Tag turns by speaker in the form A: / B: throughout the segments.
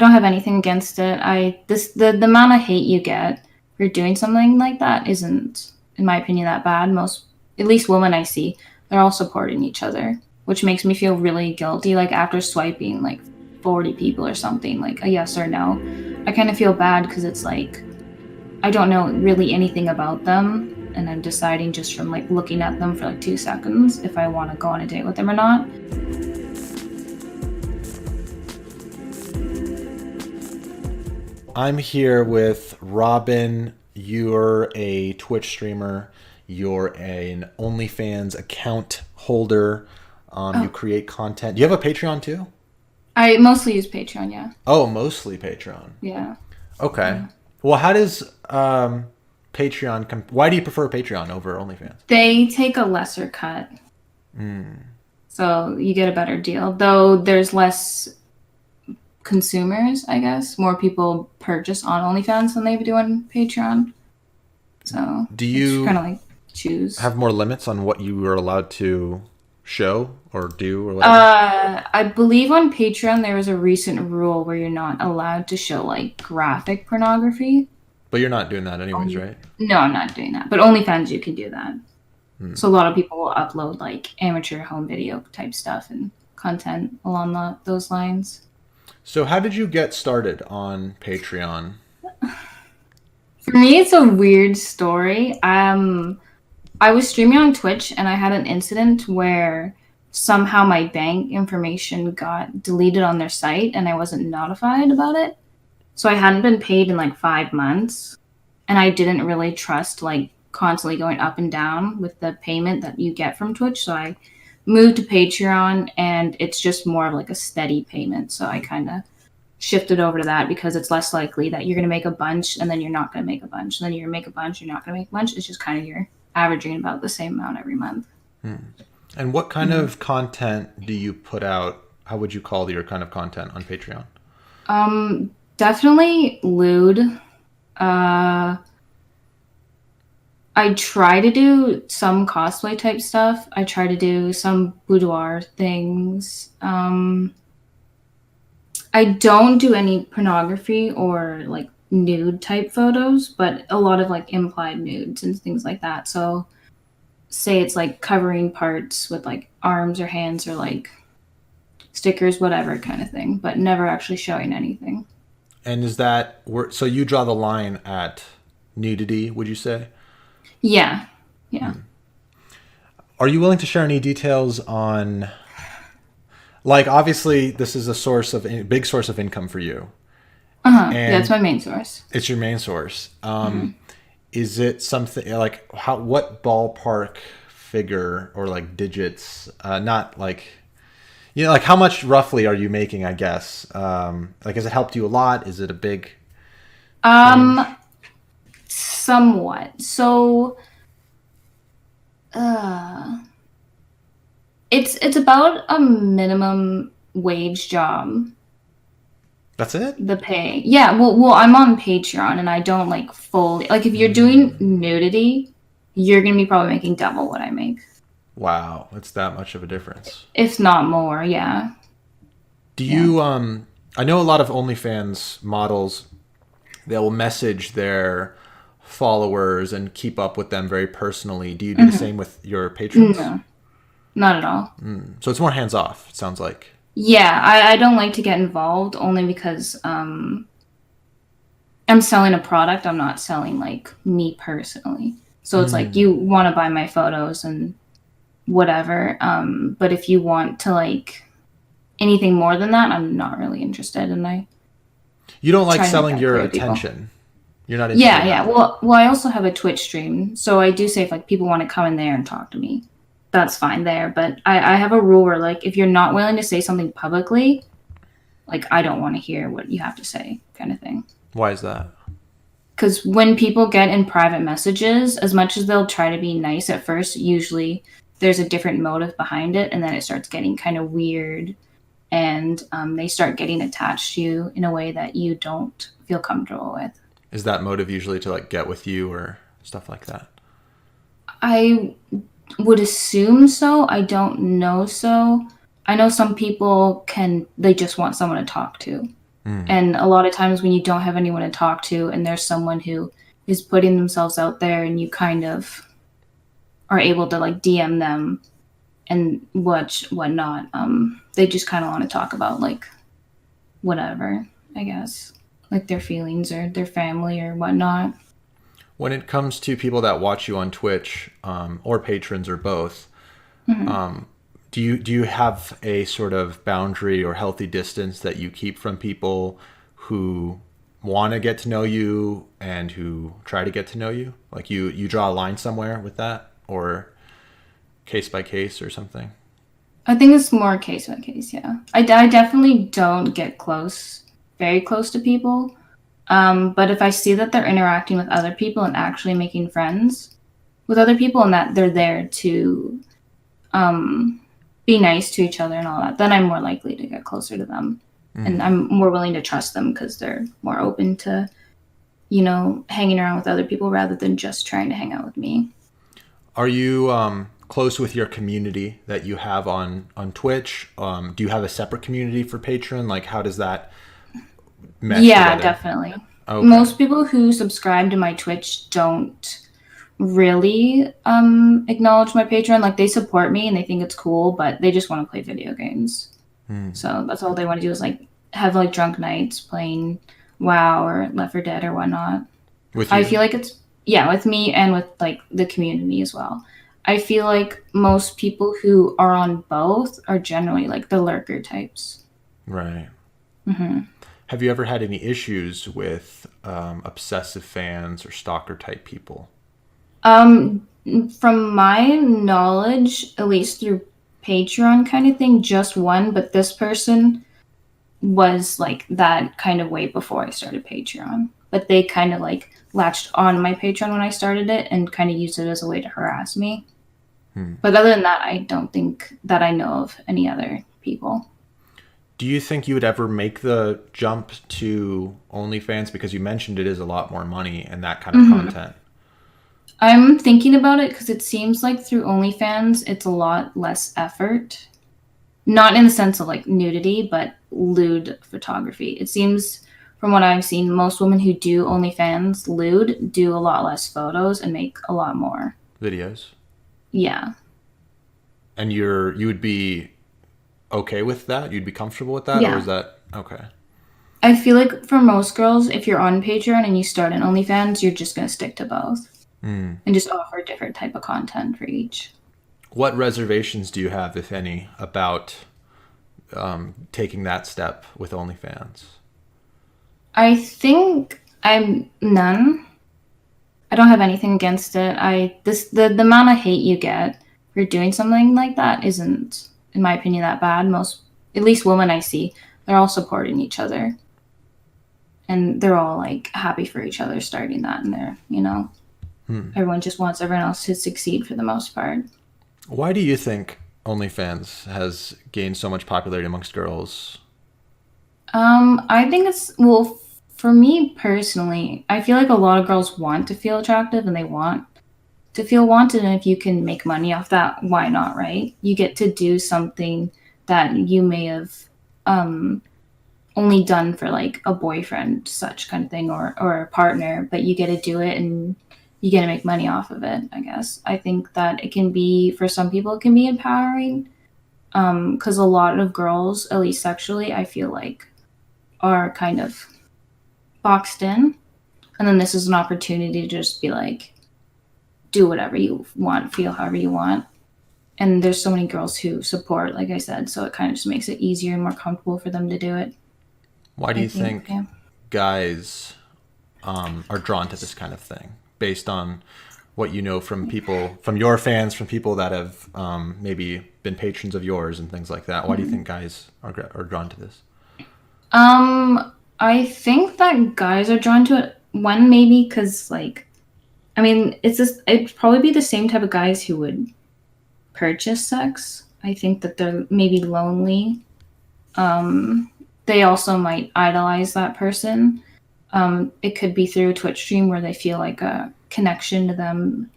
A: don't have anything against it. The amount of hate you get for doing something like that isn't, in my opinion, that bad. Most, at least women I see, they're all supporting each other, which makes me feel really guilty. Like after swiping like 40 people or something, like a yes or no, I kind of feel bad because it's like I don't know really anything about them, and I'm deciding just from like looking at them for like 2 seconds if I want to go on a date with them or not.
B: I'm here with Robin. You're a Twitch streamer. You're an OnlyFans account holder. You create content. Do you have a Patreon too?
A: I mostly use Patreon, yeah.
B: Oh, mostly Patreon.
A: Yeah.
B: Okay.
A: Yeah.
B: Well, how does Patreon? Why do you prefer Patreon over OnlyFans?
A: They take a lesser cut. So you get a better deal. Though there's less consumers, I guess. More people purchase on OnlyFans than they do on Patreon. So
B: do you
A: kind of like choose?
B: Have more limits on what you are allowed to show or do or whatever?
A: I believe on Patreon there was a recent rule where you're not allowed to show like graphic pornography.
B: But you're not doing that anyways, right?
A: No, I'm not doing that. But OnlyFans you can do that. So a lot of people will upload like amateur home video type stuff and content along those lines.
B: So how did you get started on Patreon?
A: For me, it's a weird story. I was streaming on Twitch and I had an incident where somehow my bank information got deleted on their site and I wasn't notified about it. So I hadn't been paid in like 5 months, and I didn't really trust like constantly going up and down with the payment that you get from Twitch. So I moved to Patreon, and it's just more of like a steady payment. So I kind of shifted over to that because it's less likely that you're going to make a bunch and then you're not going to make a bunch. And then you're going to make a bunch, you're not going to make a bunch. It's just kind of you're averaging about the same amount every month.
B: And what kind of content do you put out? How would you call your kind of content on Patreon?
A: Definitely lewd. I try to do some cosplay type stuff. I try to do some boudoir things. I don't do any pornography or like nude type photos, but a lot of like implied nudes and things like that. So say it's like covering parts with like arms or hands or like stickers, whatever kind of thing, but never actually showing anything.
B: And is that so you draw the line at nudity, would you say?
A: Yeah. Yeah.
B: Are you willing to share any details on, like, obviously this is a big source of income for you.
A: Yeah, it's my main source.
B: It's your main source. Is it something like what ballpark figure or like digits, not like, like how much roughly are you making, I guess? Like, has it helped you a lot? Is it a big change?
A: Somewhat. So it's about a minimum wage job.
B: That's it?
A: The pay. Yeah, well I'm on Patreon and I don't like fully, like if you're doing nudity, you're going to be probably making double what I make.
B: Wow, it's that much of a difference.
A: If not more, yeah.
B: Do you I know a lot of OnlyFans models, they'll message their followers and keep up with them very personally. Do you do the same with your patrons?
A: No, not at all.
B: So it's more hands off, it sounds like.
A: Yeah, I don't like to get involved only because I'm selling a product. I'm not selling like me personally. So it's like you want to buy my photos and whatever. But if you want to like anything more than that, I'm not really interested. And
B: you don't like selling your attention. People. You're not interested.
A: Yeah. Well, I also have a Twitch stream, so I do say if like people want to come in there and talk to me, that's fine there. But I have a rule where like if you're not willing to say something publicly, like I don't want to hear what you have to say, kind of thing.
B: Why is that?
A: Because when people get in private messages, as much as they'll try to be nice at first, usually there's a different motive behind it, and then it starts getting kind of weird, and they start getting attached to you in a way that you don't feel comfortable with.
B: Is that motive usually to like get with you or stuff like that?
A: I would assume so. I don't know so. I know some people they just want someone to talk to. And a lot of times when you don't have anyone to talk to and there's someone who is putting themselves out there and you kind of are able to like DM them and whatnot, they just kind of want to talk about like whatever, I guess, like their feelings or their family or whatnot.
B: When it comes to people that watch you on Twitch, or patrons or both, do you have a sort of boundary or healthy distance that you keep from people who want to get to know you and who try to get to know you? Like you draw a line somewhere with that, or case by case or something?
A: I think it's more case by case, yeah. I definitely don't get close, very close to people. But if I see that they're interacting with other people and actually making friends with other people and that they're there to be nice to each other and all that, then I'm more likely to get closer to them. And I'm more willing to trust them because they're more open to, hanging around with other people rather than just trying to hang out with me.
B: Are you close with your community that you have on Twitch? Do you have a separate community for Patreon? Like, how does that mesh
A: Yeah,
B: together?
A: definitely.
B: Okay.
A: Most people who subscribe to my Twitch don't really acknowledge my Patreon. Like they support me and they think it's cool, but they just want to play video games. So that's all they want to do is like have like drunk nights playing WoW or Left 4 Dead or whatnot.
B: With
A: I
B: you?
A: feel like it's yeah, with me and with like the community as well. I feel like most people who are on both are generally like the lurker types.
B: Right. Have you ever had any issues with obsessive fans or stalker type people?
A: Um, from my knowledge, at least through Patreon kind of thing, just one, but this person was like that kind of way before I started Patreon. But they kind of like latched on my Patreon when I started it and kind of used it as a way to harass me. But other than that, I don't think that I know of any other people.
B: Do you think you would ever make the jump to OnlyFans, because you mentioned it is a lot more money and that kind of content?
A: I'm thinking about it because it seems like through OnlyFans, it's a lot less effort. Not in the sense of like nudity, but lewd photography. It seems from what I've seen, most women who do OnlyFans lewd do a lot less photos and make a lot more.
B: Videos?
A: Yeah.
B: And you would be okay with that? You'd be comfortable with that, or is
A: Yeah.
B: that okay?
A: I feel like for most girls, if you're on Patreon and you start an OnlyFans, you're just going to stick to both and just offer a different type of content for each.
B: What reservations do you have, if any, about taking that step with OnlyFans?
A: I think I'm none. I don't have anything against it. The amount of hate you get for doing something like that isn't, in my opinion, that bad. Most, at least women I see, they're all supporting each other, and they're all like happy for each other starting that, and everyone just wants everyone else to succeed for the most part.
B: Why do you think OnlyFans has gained so much popularity amongst girls?
A: I think it's well for me personally. I feel like a lot of girls want to feel attractive and they want to feel wanted, and if you can make money off that, why not, right? You get to do something that you may have um only done for like a boyfriend, such kind of thing, or a partner, but you get to do it and you get to make money off of it. I guess I think that it can be for some people it can be empowering, because a lot of girls, at least sexually, I feel like are kind of boxed in, and then this is an opportunity to just be like do whatever you want, feel however you want. And there's so many girls who support, like I said, so it kind of just makes it easier and more comfortable for them to do it.
B: Why do
A: I
B: you
A: think,
B: think
A: yeah.
B: guys are drawn to this kind of thing, based on what you know from people, from your fans, from people that have maybe been patrons of yours and things like that? Why do you think guys are drawn to this?
A: I think that guys are drawn to it. One, maybe because, like, I mean, it'd probably be the same type of guys who would purchase sex. I think that they're maybe lonely. They also might idolize that person. It could be through a Twitch stream where they feel like a connection to them.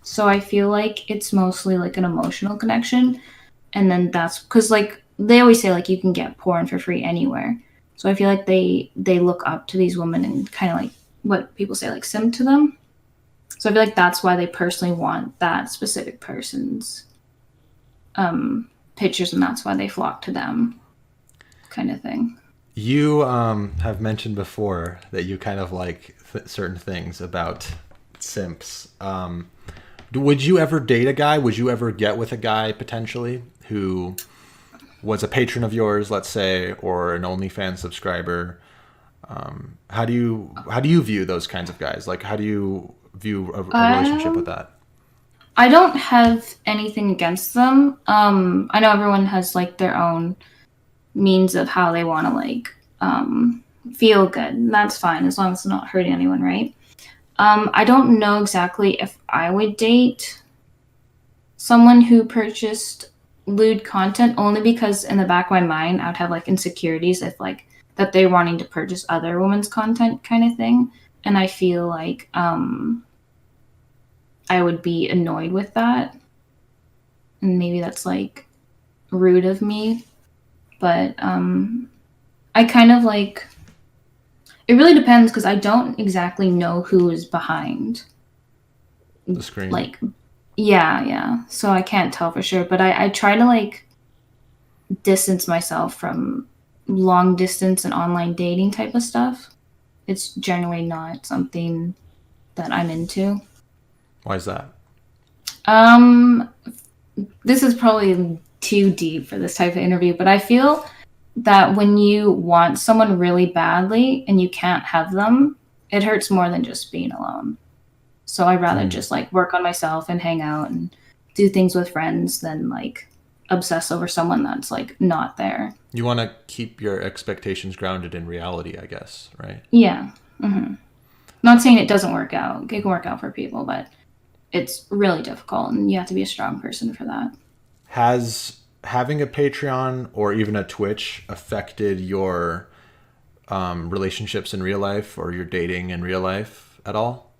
A: So I feel like it's mostly like an emotional connection. And then that's because, like, they always say like you can get porn for free anywhere. So I feel like they look up to these women and kind of like what people say like simp to them. So I feel like that's why they personally want that specific person's pictures, and that's why they flock to them, kind of thing.
B: You have mentioned before that you kind of like certain things about simps. Would you ever date a guy? Would you ever get with a guy potentially who was a patron of yours, let's say, or an OnlyFans subscriber? How do you view those kinds of guys? Like, how do you view a relationship with that?
A: I don't have anything against them. I know everyone has like their own means of how they want to like feel good. And that's fine as long as it's not hurting anyone, right? I don't know exactly if I would date someone who purchased lewd content, only because in the back of my mind I would have like insecurities if like that they're wanting to purchase other women's content kind of thing. And I feel like I would be annoyed with that. And maybe that's like rude of me. But I kind of like, it really depends because I don't exactly know who is behind.
B: The screen.
A: Like, yeah. So I can't tell for sure. But I try to like distance myself from long distance and online dating type of stuff. It's generally not something that I'm into.
B: Why is that?
A: Um, this is probably too deep for this type of interview, but I feel that when you want someone really badly and you can't have them, it hurts more than just being alone. So I'd rather just like work on myself and hang out and do things with friends than like obsess over someone that's like not there.
B: You want to keep your expectations grounded in reality, I guess, right?
A: Yeah. Not saying it doesn't work out. It can work out for people, but it's really difficult and you have to be a strong person for that.
B: Has having a Patreon or even a Twitch affected your relationships in real life or your dating in real life at all?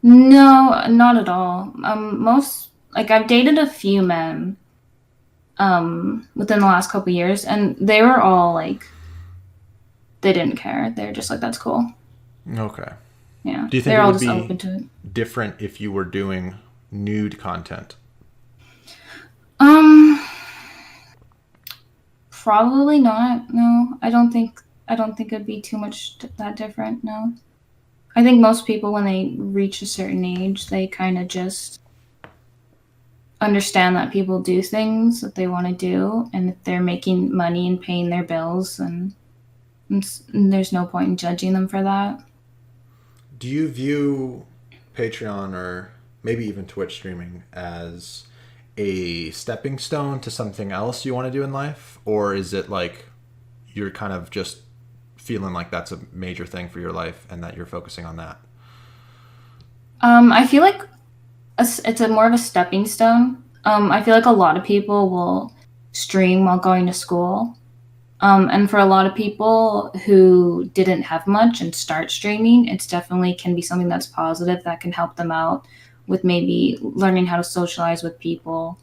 A: No, not at all. Most like I've dated a few men within the last couple years, and they were all like they didn't care. They're just like that's cool.
B: Okay.
A: Yeah.
B: Do you think
A: They're
B: it
A: all
B: would
A: just
B: be
A: open to it.
B: different if you were doing nude content?
A: Um Probably not. No. I don't think it'd be too much that different. No. I think most people when they reach a certain age, they kind of just understand that people do things that they want to do, and if they're making money and paying their bills, and there's no point in judging them for that.
B: Do you view Patreon or maybe even Twitch streaming as a stepping stone to something else you want to do in life? Or is it like you're kind of just feeling like that's a major thing for your life and that you're focusing on that?
A: I feel like it's a more of a stepping stone. I feel like a lot of people will stream while going to school. And for a lot of people who didn't have much and start streaming, it's definitely can be something that's positive that can help them out with maybe learning how to socialize with people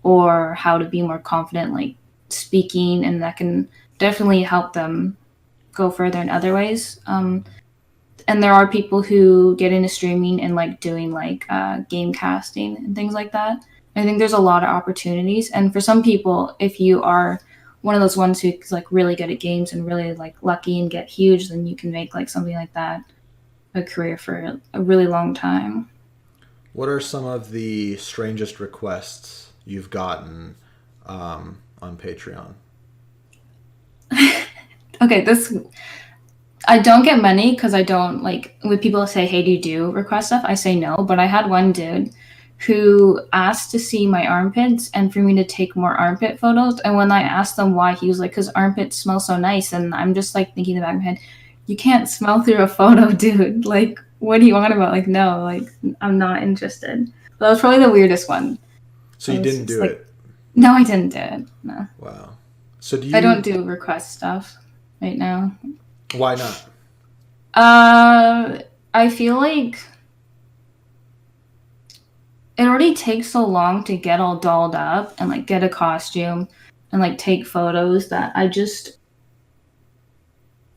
A: or how to be more confident, like speaking, and that can definitely help them go further in other ways. And there are people who get into streaming and like doing like game casting and things like that. I think there's a lot of opportunities, and for some people, if you are one of those ones who's like really good at games and really like lucky and get huge, then you can make like something like that a career for a really long time.
B: What are some of the strangest requests you've gotten on Patreon?
A: Okay, this I don't get many because I don't like when people say, "Hey, do you do request stuff?" I say no, but I had one dude who asked to see my armpits and for me to take more armpit photos. And when I asked them why, he was like, "Because armpits smell so nice." And I'm just like thinking in the back of my head, "You can't smell through a photo, dude. Like, what do you want about?" Like, no, like I'm not interested. But that was probably the weirdest one.
B: So you didn't do
A: like,
B: it?
A: No, I didn't do it. No,
B: Wow. So do
A: I don't
B: you?
A: do request stuff right now.
B: Why not?
A: I feel like it already takes so long to get all dolled up and like get a costume and like take photos that I just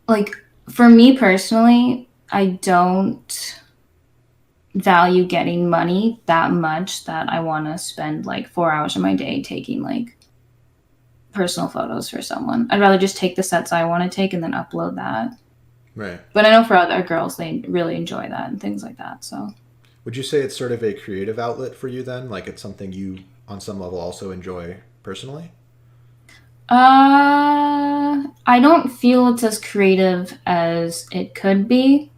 A: like. For me personally, I don't value getting money that much that I want to spend like 4 hours of my day taking like personal photos for someone. I'd rather just take the sets I want to take and then upload that.
B: Right.
A: But I know for other girls, they really enjoy that and things like that. So,
B: Would you say it's sort of a creative outlet for you then? Like it's something you, on some level, also enjoy personally?
A: I don't feel it's as creative as it could be.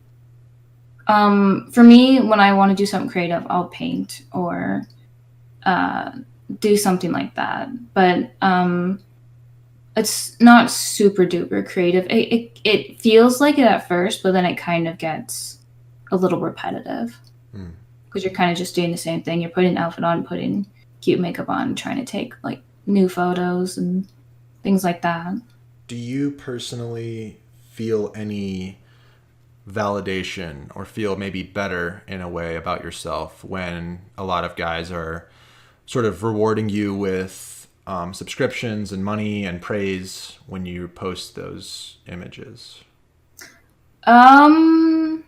A: For me, when I want to do something creative, I'll paint or uh, do something like that. But it's not super duper creative. It feels like it at first, but then it kind of gets a little repetitive
B: Mm.
A: because you're kind of just doing the same thing. You're putting an outfit on, putting cute makeup on, trying to take like new photos and things like that.
B: Do you personally feel any validation or feel maybe better in a way about yourself when a lot of guys are sort of rewarding you with subscriptions and money and praise when you post those images?
A: Um,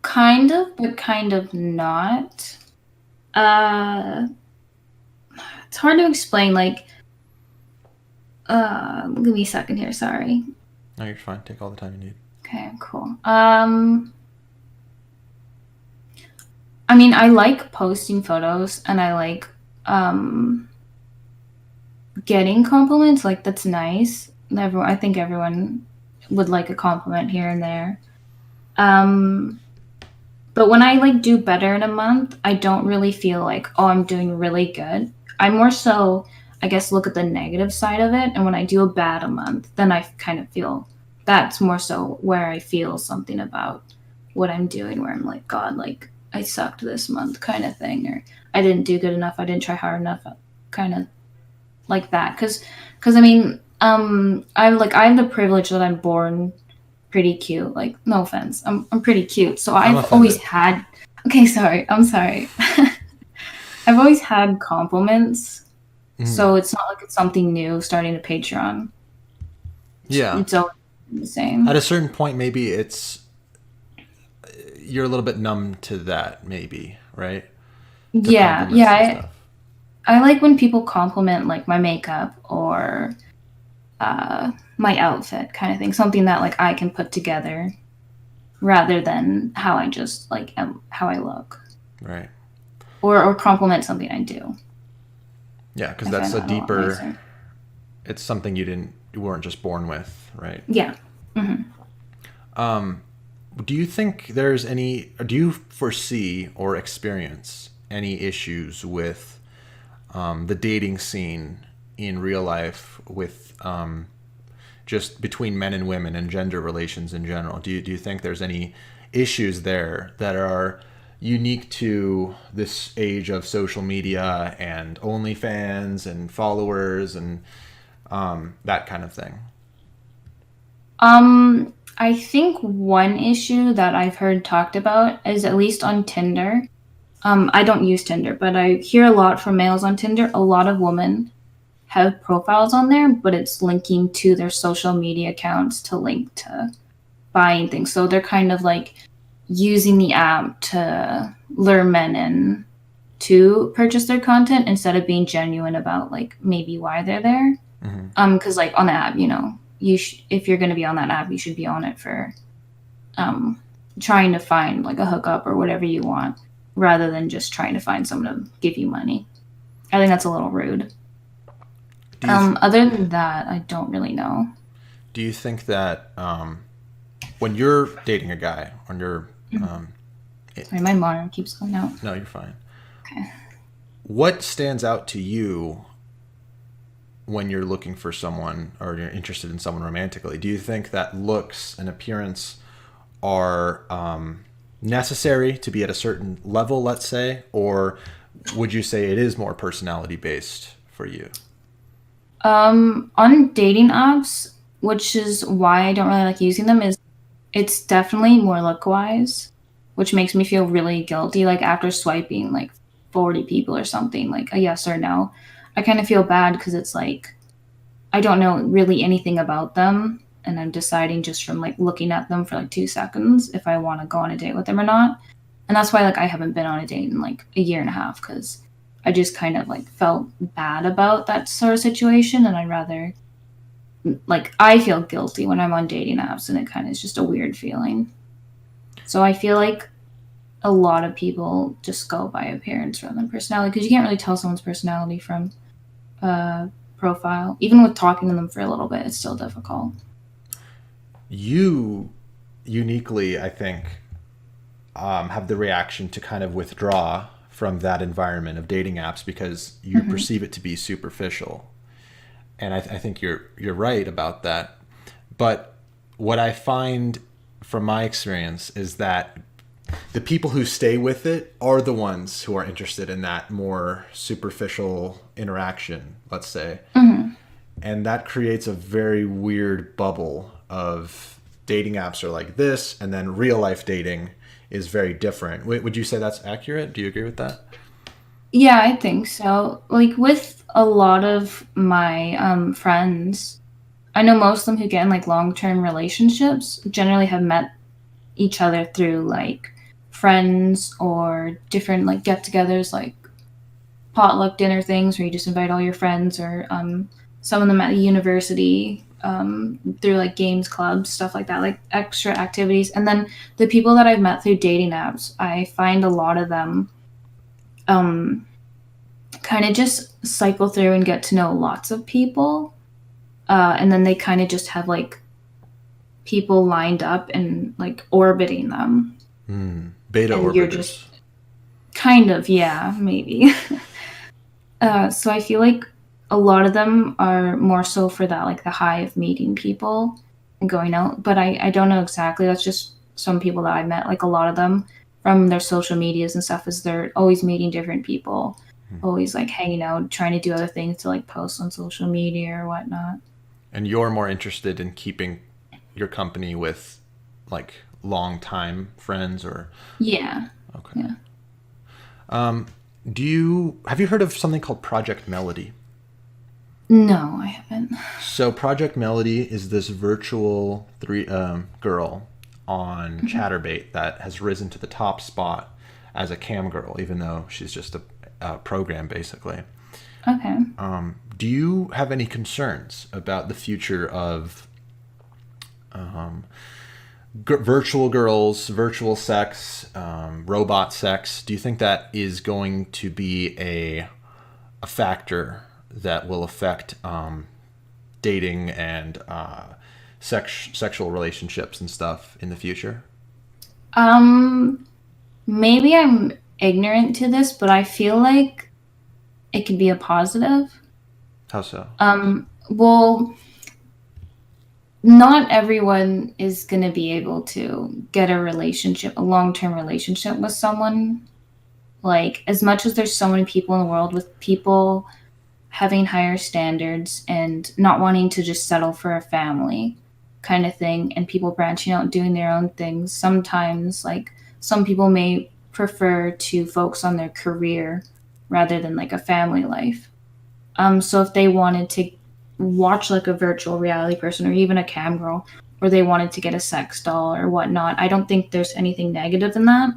A: kind of, but kind of not. Uh, it's hard to explain. Like, give me a second here. Sorry.
B: No, you're fine. Take all the time you need.
A: Okay, cool. I mean, I like posting photos and I like getting compliments. Like, that's nice. I think everyone would like a compliment here and there. Um, but when I like do better in a month, I don't really feel like, oh, I'm doing really good. I more so, I guess, look at the negative side of it. And when I do a bad a month, then I kind of feel that's more so where I feel something about what I'm doing, where I'm like, God, like I sucked this month kind of thing, or I didn't do good enough. I didn't try hard enough, kind of like that. Cause I mean, I have the privilege that I'm born pretty cute. Like, no offense, I'm pretty cute. So
B: I'm
A: I've always
B: offended.
A: had. Okay, sorry. I'm sorry. I've always had compliments,
B: Mm.
A: so it's not like it's something new. Starting a Patreon,
B: Yeah.
A: it's always the
B: At
A: same.
B: a certain point, maybe it's you're a little bit numb to that, maybe, right? To
A: Yeah, yeah.
B: compliments and stuff.
A: I like when people compliment like my makeup or my outfit, kind of thing. Something that like I can put together rather than how I just like how I look,
B: Right.
A: or compliment something I do.
B: Yeah, because
A: I
B: that's
A: find
B: a
A: that a lot
B: deeper.
A: nicer.
B: It's something you weren't just born with, right?
A: Yeah. Hmm.
B: Do you think there's any? Do you foresee or experience any issues with the dating scene in real life with just between men and women and gender relations in general? Do you think there's any issues there that are unique to this age of social media and OnlyFans and followers and that kind of thing?
A: I think one issue that I've heard talked about is at least on Tinder. I don't use Tinder, but I hear a lot from males on Tinder. A lot of women have profiles on there, but it's linking to their social media accounts to link to buying things. So they're kind of like using the app to lure men in to purchase their content instead of being genuine about like maybe why they're there.
B: Hmm.
A: Because like on the app, if you're going to be on that app, you should be on it for um trying to find like a hookup or whatever you want, rather than just trying to find someone to give you money. I think that's a little rude.
B: Do you
A: Other than that, I don't really know.
B: do you think that when you're dating a guy, when you're
A: Sorry, my monitor keeps going out.
B: no, you're fine.
A: Okay.
B: What stands out to you when you're looking for someone or you're interested in someone romantically? Do you think that looks and appearance are necessary to be at a certain level, let's say, or would you say it is more personality based for you?
A: On dating apps, which is why I don't really like using them, is it's definitely more look wise, which makes me feel really guilty. Like after swiping like 40 people or something, like a yes or no, I kind of feel bad because it's like I don't know really anything about them, and I'm deciding just from like looking at them for like 2 seconds if I want to go on a date with them or not. And that's why like I haven't been on a date in like a year and a half because I just kind of like felt bad about that sort of situation, and I'd rather like I feel guilty when I'm on dating apps, and it kind of is just a weird feeling. So I feel like a lot of people just go by appearance rather than personality because you can't really tell someone's personality from profile. Even with talking to them for a little bit, it's still difficult.
B: You uniquely, I think, have the reaction to kind of withdraw from that environment of dating apps because you
A: Mm-hmm.
B: perceive it to be superficial. And I think you're right about that. But what I find from my experience is that the people who stay with it are the ones who are interested in that more superficial interaction, let's say.
A: Mm-hmm.
B: And that creates a very weird bubble of dating apps are like this, and then real life dating is very different. Would you say that's accurate? Do you agree with that?
A: Yeah, I think so. Like with a lot of my friends, I know most of them who get in like long term relationships generally have met each other through like friends or different like get togethers like potluck dinner things where you just invite all your friends or some of them at the university through like games clubs, stuff like that, like extra activities. And then the people that I've met through dating apps, I find a lot of them um, kind of just cycle through and get to know lots of people. And then they kind of just have like people lined up and like orbiting them.
B: Beta
A: And you're just
B: orbiters.
A: kind of, yeah, maybe. So I feel like a lot of them are more so for that, like the high of meeting people and going out. But I don't know exactly. That's just some people that I met. Like a lot of them from their social medias and stuff is they're always meeting different people, always like hanging out, trying to do other things to like post on social media or whatnot.
B: And you're more interested in keeping your company with like long time friends or
A: Yeah,
B: okay.
A: yeah.
B: Do you have you heard of something called Project Melody?
A: No, I haven't.
B: So Project Melody is this virtual three girl on ChatterBait that has risen to the top spot as a cam girl, even though she's just a program basically.
A: Okay.
B: Do you have any concerns about the future of virtual girls, virtual sex, robot sex? Do you think that is going to be a factor that will affect dating and sexual relationships and stuff in the future?
A: Um, Maybe I'm ignorant to this, but I feel like it could be a positive.
B: How so?
A: Well, not everyone is going to be able to get a relationship, a long term relationship with someone. Like, as much as there's so many people in the world with people having higher standards and not wanting to just settle for a family kind of thing, and people branching out and doing their own things, sometimes, like, some people may prefer to focus on their career rather than like a family life. So if they wanted to watch like a virtual reality person or even a cam girl, or they wanted to get a sex doll or whatnot, I don't think there's anything negative in that.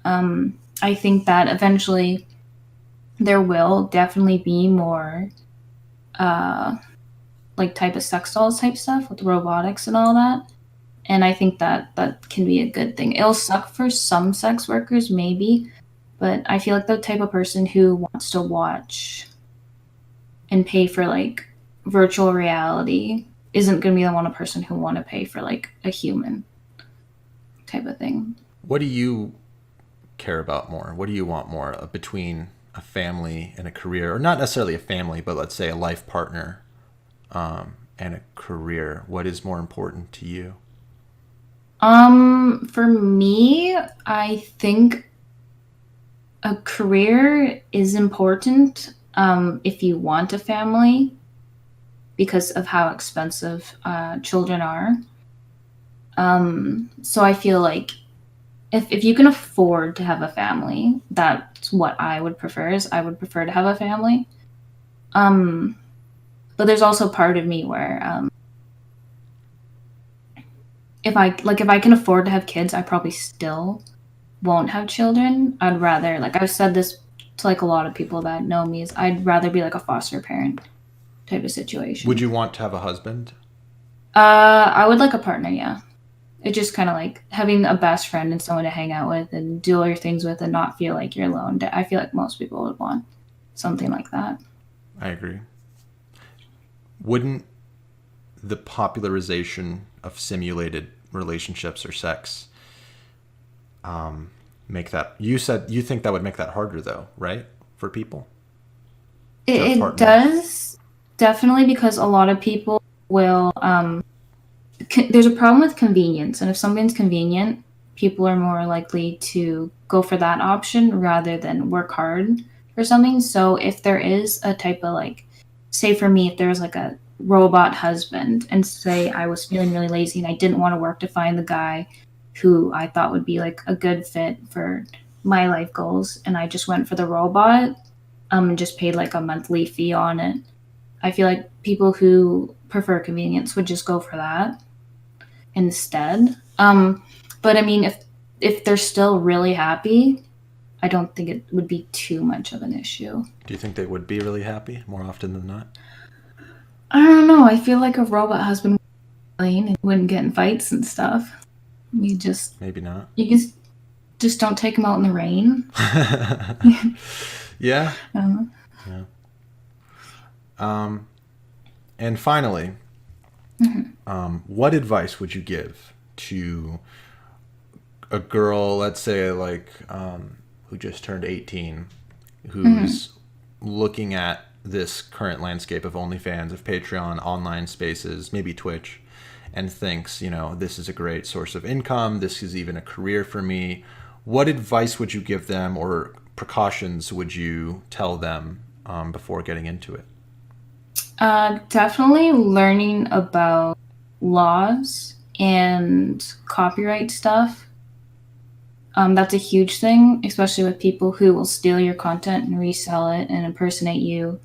A: I think that eventually there will definitely be more uh, like type of sex dolls type stuff with robotics and all that. And I think that that can be a good thing. It'll suck for some sex workers, maybe, but I feel like the type of person who wants to watch and pay for like virtual reality isn't going to be the one person who want to pay for like a human type of thing.
B: What do you care about more? What do you want more between a family and a career, or not necessarily a family, but let's say a life partner and a career? What is more important to you?
A: For me, I think a career is important if you want a family because of how expensive children are. So I feel like if you can afford to have a family, that's what I would prefer is I would prefer to have a family. But there's also part of me where if I can afford to have kids, I probably still won't have children. I'd rather, like I've said this to like a lot of people that know me, is I'd rather be like a foster parent type of situation.
B: Would you want to have a husband?
A: I would like a partner, yeah. It just kind of like having a best friend and someone to hang out with and do all your things with and not feel like you're alone. I feel like most people would want something like that.
B: I agree. Wouldn't the popularization of simulated relationships or sex make that, you said you think that would make that harder though, right, for people to have
A: It
B: partners?
A: does, definitely, because a lot of people will there's a problem with convenience, and if something's convenient, people are more likely to go for that option rather than work hard for something. So if there is a type of like, say for me, if there was like a robot husband, and say I was feeling really lazy and I didn't want to work to find the guy who I thought would be like a good fit for my life goals, and I just went for the robot, and just paid like a monthly fee on it. I feel like people who prefer convenience would just go for that instead. But I mean, if they're still really happy, I don't think it would be too much of an issue.
B: Do you think they would be really happy more often than not?
A: I don't know. I feel like a robot husband and wouldn't get in fights and stuff.
B: Maybe not.
A: You just don't take them out in the rain.
B: Yeah.
A: Uh,
B: Yeah. And finally, what advice would you give to a girl, let's say like who just turned 18, who's looking at this current landscape of OnlyFans, of Patreon, online spaces, maybe Twitch, and thinks, this is a great source of income, this is even a career for me? What advice would you give them, or precautions would you tell them before getting into it?
A: Definitely learning about laws and copyright stuff. That's a huge thing, especially with people who will steal your content and resell it and impersonate you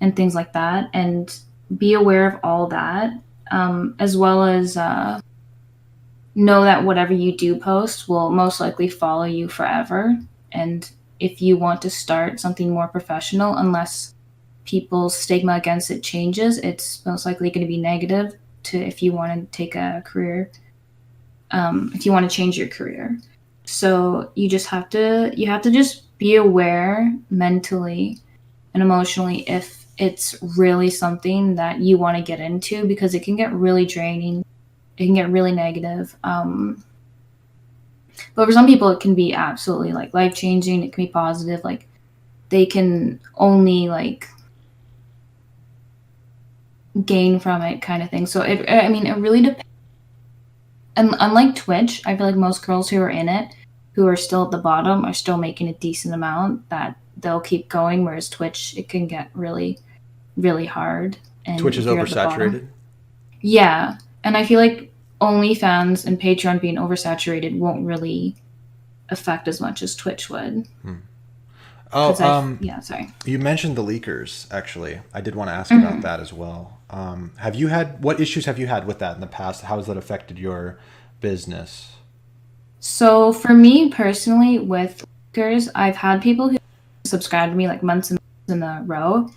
A: and things like that. And be aware of all that, as well as know that whatever you do post will most likely follow you forever. And if you want to start something more professional, unless people's stigma against it changes, it's most likely going to be negative to if you want to take a career, if you want to change your career. So you have to just be aware mentally and emotionally if it's really something that you want to get into, because it can get really draining. It can get really negative. But for some people, it can be absolutely like life changing. It can be positive. Like they can only like gain from it, kind of thing. So it really depends. And unlike Twitch, I feel like most girls who are in it, who are still at the bottom, are still making a decent amount that they'll keep going. Whereas Twitch, it can get really, really hard. And
B: Twitch is oversaturated?
A: Yeah. And I feel like OnlyFans and Patreon being oversaturated won't really affect as much as Twitch would.
B: Oh,
A: sorry.
B: You mentioned the leakers, actually. I did want to ask about that as well. What issues have you had with that in the past? How has that affected your business?
A: So for me personally, with leakers, I've had people who subscribed to me like months and months in a row.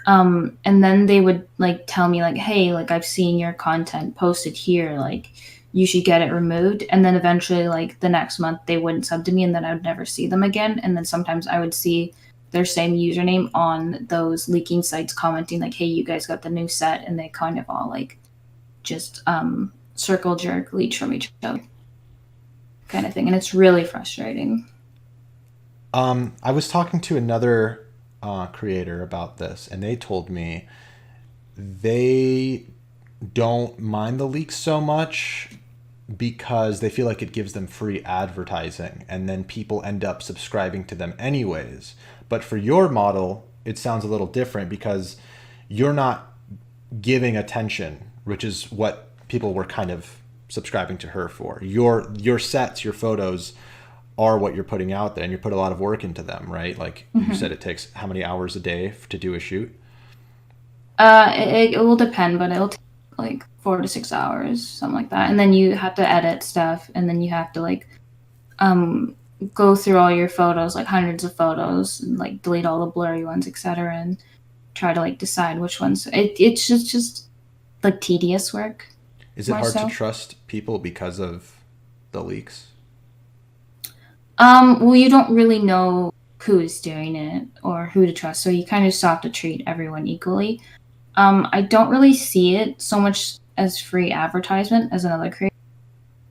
A: And then they would like tell me like, hey, like I've seen your content posted here, like you should get it removed. And then eventually like the next month they wouldn't sub to me, and then I would never see them again. And then sometimes I would see their same username on those leaking sites commenting like, hey, you guys got the new set, and they kind of all like just circle jerk leech from each other kind of thing. And it's really frustrating.
B: I was talking to another creator about this, and they told me they don't mind the leaks so much because they feel like it gives them free advertising, and then people end up subscribing to them anyways. But for your model, it sounds a little different because you're not giving attention, which is what people were kind of subscribing to her for. Your sets, your photos are what you're putting out there, and you put a lot of work into them, right? Like you said, it takes how many hours a day to do a shoot?
A: It will depend, but it'll take like 4 to 6 hours, something like that. And then you have to edit stuff, and then you have to like go through all your photos, like hundreds of photos, and like delete all the blurry ones, etc., and try to like decide which ones. It's just like tedious work.
B: Is it
A: More
B: hard to
A: so.
B: trust people because of the leaks?
A: Well, you don't really know who is doing it or who to trust, so you kind of just have to treat everyone equally. I don't really see it so much as free advertisement as another creator,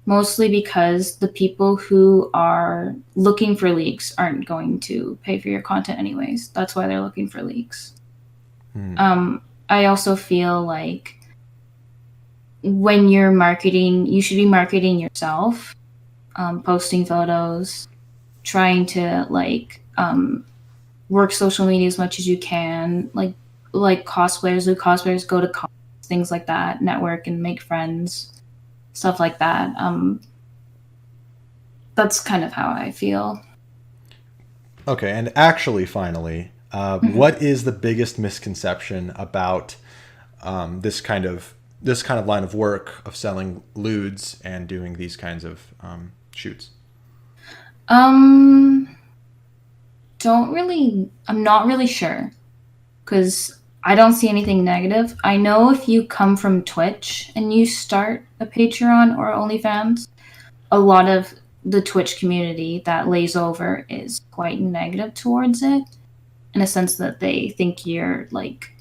A: mostly because the people who are looking for leaks aren't going to pay for your content anyways. That's why they're looking for leaks. I also feel like when you're marketing, you should be marketing yourself, posting photos, trying to like work social media as much as you can, like cosplayers do cosplayers, go to cons, things like that, network and make friends, stuff like that. That's kind of how I feel.
B: Okay, and actually, finally, what is the biggest misconception about this kind of line of work of selling lewds and doing these kinds of shoots?
A: Um, don't really. I'm not really sure because I don't see anything negative. I know if you come from Twitch and you start a Patreon or OnlyFans, a lot of the Twitch community that lays over is quite negative towards it, in a sense that they think you're like.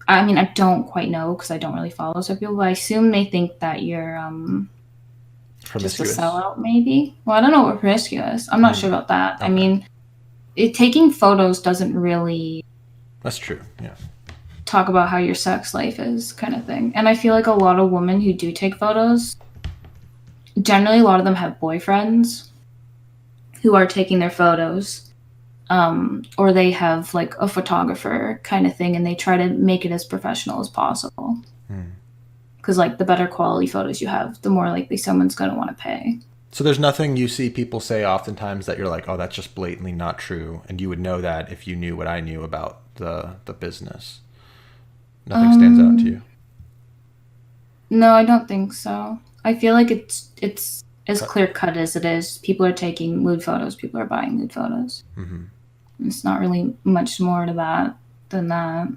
A: I mean, I don't quite know because I don't really follow some people, but I assume they think that you're just a
B: Promiscuous.
A: sellout, maybe. Well, I don't know what promiscuous. I'm not sure about that. I
B: Okay,
A: mean, taking photos doesn't really
B: that's true. Yeah.
A: talk about how your sex life is, kind of thing. And I feel like a lot of women who do take photos, generally, a lot of them have boyfriends who are taking their photos, or they have like a photographer kind of thing, and they try to make it as professional as possible. Because like the better quality photos you have, the more likely someone's going to want to pay.
B: So there's nothing you see people say oftentimes that you're like, oh, that's just blatantly not true, and you would know that if you knew what I knew about the business. Nothing stands out to
A: Um,
B: you.
A: no, I don't think so. I feel like it's as
B: Cut.
A: clear cut as it is. People are taking mood photos. People are buying mood photos. It's not really much more to that than that.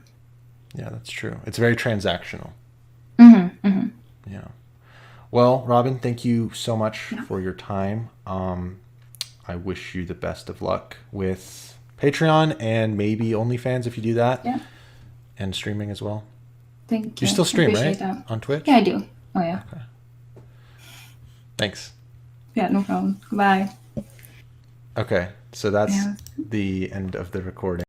B: Yeah, that's true. It's very transactional.
A: Hmm.
B: Yeah. Well, Robin, thank you so much
A: Yeah.
B: for your time. I wish you the best of luck with Patreon and maybe OnlyFans if you do that,
A: Yeah.
B: and streaming as well.
A: Thank
B: You
A: you.
B: still
A: I
B: stream,
A: appreciate
B: right?
A: that.
B: On Twitch?
A: Yeah, I do. Oh yeah.
B: Thanks.
A: Yeah, no problem. Goodbye.
B: Okay, so that's
A: Yeah.
B: the end of the recording.